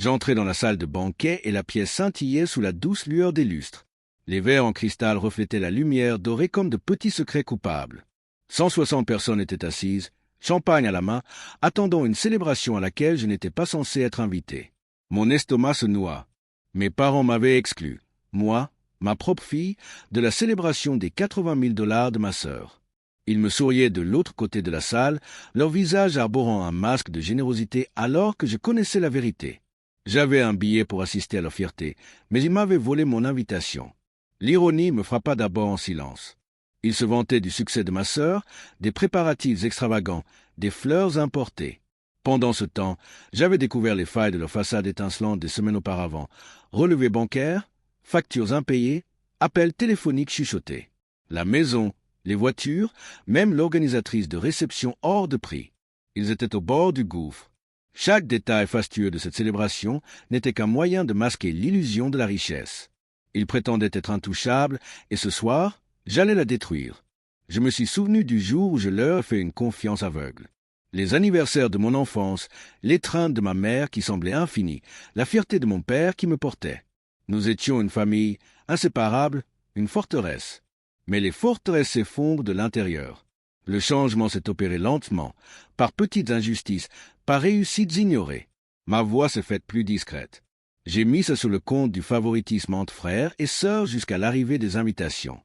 J'entrai dans la salle de banquet et la pièce scintillait sous la douce lueur des lustres. Les verres en cristal reflétaient la lumière dorée comme de petits secrets coupables. 160 personnes étaient assises, champagne à la main, attendant une célébration à laquelle je n'étais pas censé être invité. Mon estomac se noua. Mes parents m'avaient exclu, moi, ma propre fille, de la célébration des 80 000 $ de ma sœur. Ils me souriaient de l'autre côté de la salle, leur visage arborant un masque de générosité alors que je connaissais la vérité. J'avais un billet pour assister à leur fierté, mais ils m'avaient volé mon invitation. L'ironie me frappa d'abord en silence. Ils se vantaient du succès de ma sœur, des préparatifs extravagants, des fleurs importées. Pendant ce temps, j'avais découvert les failles de leur façade étincelante des semaines auparavant. Relevés bancaires, factures impayées, appels téléphoniques chuchotés. La maison, les voitures, même l'organisatrice de réception hors de prix. Ils étaient au bord du gouffre. Chaque détail fastueux de cette célébration n'était qu'un moyen de masquer l'illusion de la richesse. Ils prétendaient être intouchables, et ce soir, j'allais la détruire. Je me suis souvenu du jour où je leur ai fait une confiance aveugle. Les anniversaires de mon enfance, l'étreinte de ma mère qui semblait infinie, la fierté de mon père qui me portait. Nous étions une famille inséparable, une forteresse. Mais les forteresses s'effondrent de l'intérieur. Le changement s'est opéré lentement, par petites injustices, par réussites ignorées. Ma voix s'est faite plus discrète. J'ai mis ça sur le compte du favoritisme entre frères et sœurs jusqu'à l'arrivée des invitations.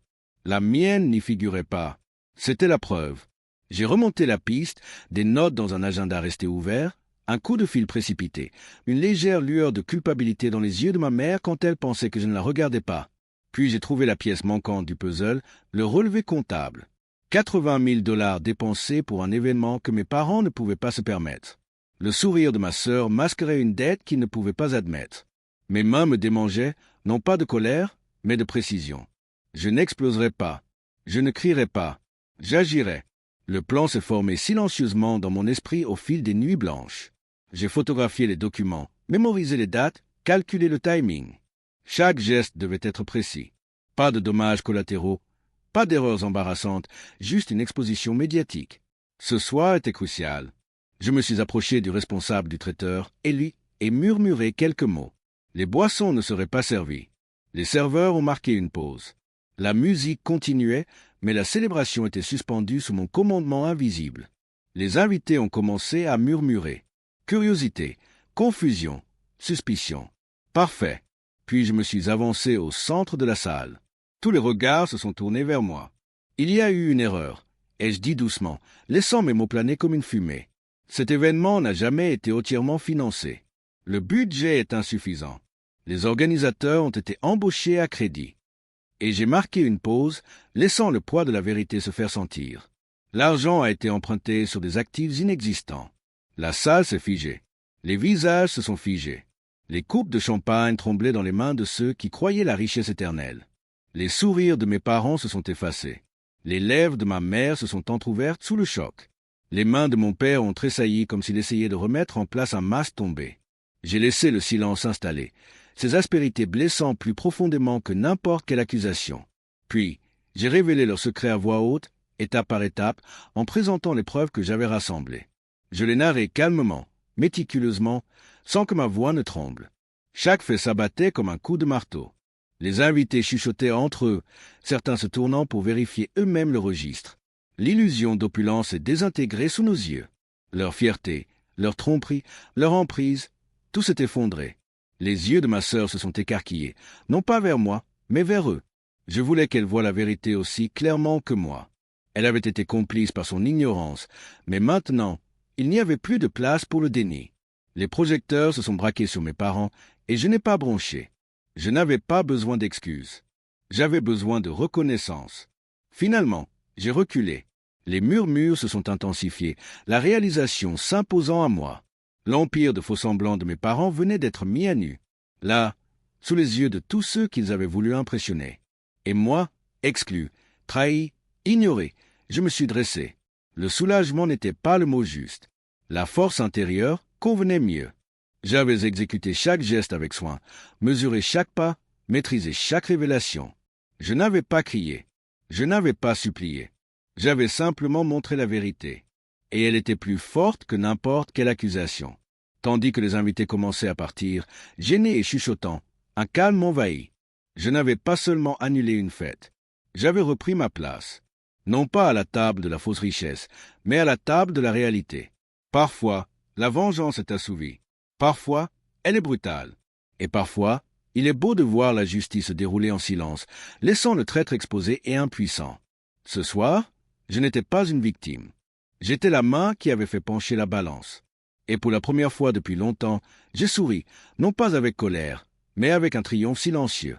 La mienne n'y figurait pas. C'était la preuve. J'ai remonté la piste, des notes dans un agenda resté ouvert, un coup de fil précipité, une légère lueur de culpabilité dans les yeux de ma mère quand elle pensait que je ne la regardais pas. Puis j'ai trouvé la pièce manquante du puzzle, le relevé comptable. 80 000 $ dépensés pour un événement que mes parents ne pouvaient pas se permettre. Le sourire de ma sœur masquerait une dette qu'ils ne pouvaient pas admettre. Mes mains me démangeaient, non pas de colère, mais de précision. Je n'exploserai pas. Je ne crierai pas. J'agirai. Le plan s'est formé silencieusement dans mon esprit au fil des nuits blanches. J'ai photographié les documents, mémorisé les dates, calculé le timing. Chaque geste devait être précis. Pas de dommages collatéraux, pas d'erreurs embarrassantes, juste une exposition médiatique. Ce soir était crucial. Je me suis approché du responsable du traiteur, Eli, et murmuré quelques mots. Les boissons ne seraient pas servies. Les serveurs ont marqué une pause. La musique continuait, mais la célébration était suspendue sous mon commandement invisible. Les invités ont commencé à murmurer. Curiosité, confusion, suspicion. Parfait. Puis je me suis avancé au centre de la salle. Tous les regards se sont tournés vers moi. Il y a eu une erreur, ai-je dit doucement, laissant mes mots planer comme une fumée. Cet événement n'a jamais été entièrement financé. Le budget est insuffisant. Les organisateurs ont été embauchés à crédit. Et j'ai marqué une pause, laissant le poids de la vérité se faire sentir. L'argent a été emprunté sur des actifs inexistants. La salle s'est figée. Les visages se sont figés. Les coupes de champagne tremblaient dans les mains de ceux qui croyaient la richesse éternelle. Les sourires de mes parents se sont effacés. Les lèvres de ma mère se sont entr'ouvertes sous le choc. Les mains de mon père ont tressailli comme s'il essayait de remettre en place un masque tombé. J'ai laissé le silence s'installer, ces aspérités blessant plus profondément que n'importe quelle accusation. Puis, j'ai révélé leur secret à voix haute, étape par étape, en présentant les preuves que j'avais rassemblées. Je les narrai calmement, méticuleusement, sans que ma voix ne tremble. Chaque fait s'abattait comme un coup de marteau. Les invités chuchotaient entre eux, certains se tournant pour vérifier eux-mêmes le registre. L'illusion d'opulence est désintégrée sous nos yeux. Leur fierté, leur tromperie, leur emprise, tout s'est effondré. Les yeux de ma sœur se sont écarquillés, non pas vers moi, mais vers eux. Je voulais qu'elle voie la vérité aussi clairement que moi. Elle avait été complice par son ignorance, mais maintenant, il n'y avait plus de place pour le déni. Les projecteurs se sont braqués sur mes parents, et je n'ai pas bronché. Je n'avais pas besoin d'excuses. J'avais besoin de reconnaissance. Finalement, j'ai reculé. Les murmures se sont intensifiés, la réalisation s'imposant à moi. L'empire de faux-semblants de mes parents venait d'être mis à nu. Là, sous les yeux de tous ceux qu'ils avaient voulu impressionner. Et moi, exclu, trahi, ignoré, je me suis dressé. Le soulagement n'était pas le mot juste. La force intérieure convenait mieux. J'avais exécuté chaque geste avec soin, mesuré chaque pas, maîtrisé chaque révélation. Je n'avais pas crié. Je n'avais pas supplié. J'avais simplement montré la vérité. Et elle était plus forte que n'importe quelle accusation. Tandis que les invités commençaient à partir, gênés et chuchotant, un calme m'envahit. Je n'avais pas seulement annulé une fête, j'avais repris ma place. Non pas à la table de la fausse richesse, mais à la table de la réalité. Parfois, la vengeance est assouvie. Parfois, elle est brutale. Et parfois, il est beau de voir la justice se dérouler en silence, laissant le traître exposé et impuissant. Ce soir, je n'étais pas une victime. J'étais la main qui avait fait pencher la balance. Et pour la première fois depuis longtemps, j'ai souri, non pas avec colère, mais avec un triomphe silencieux.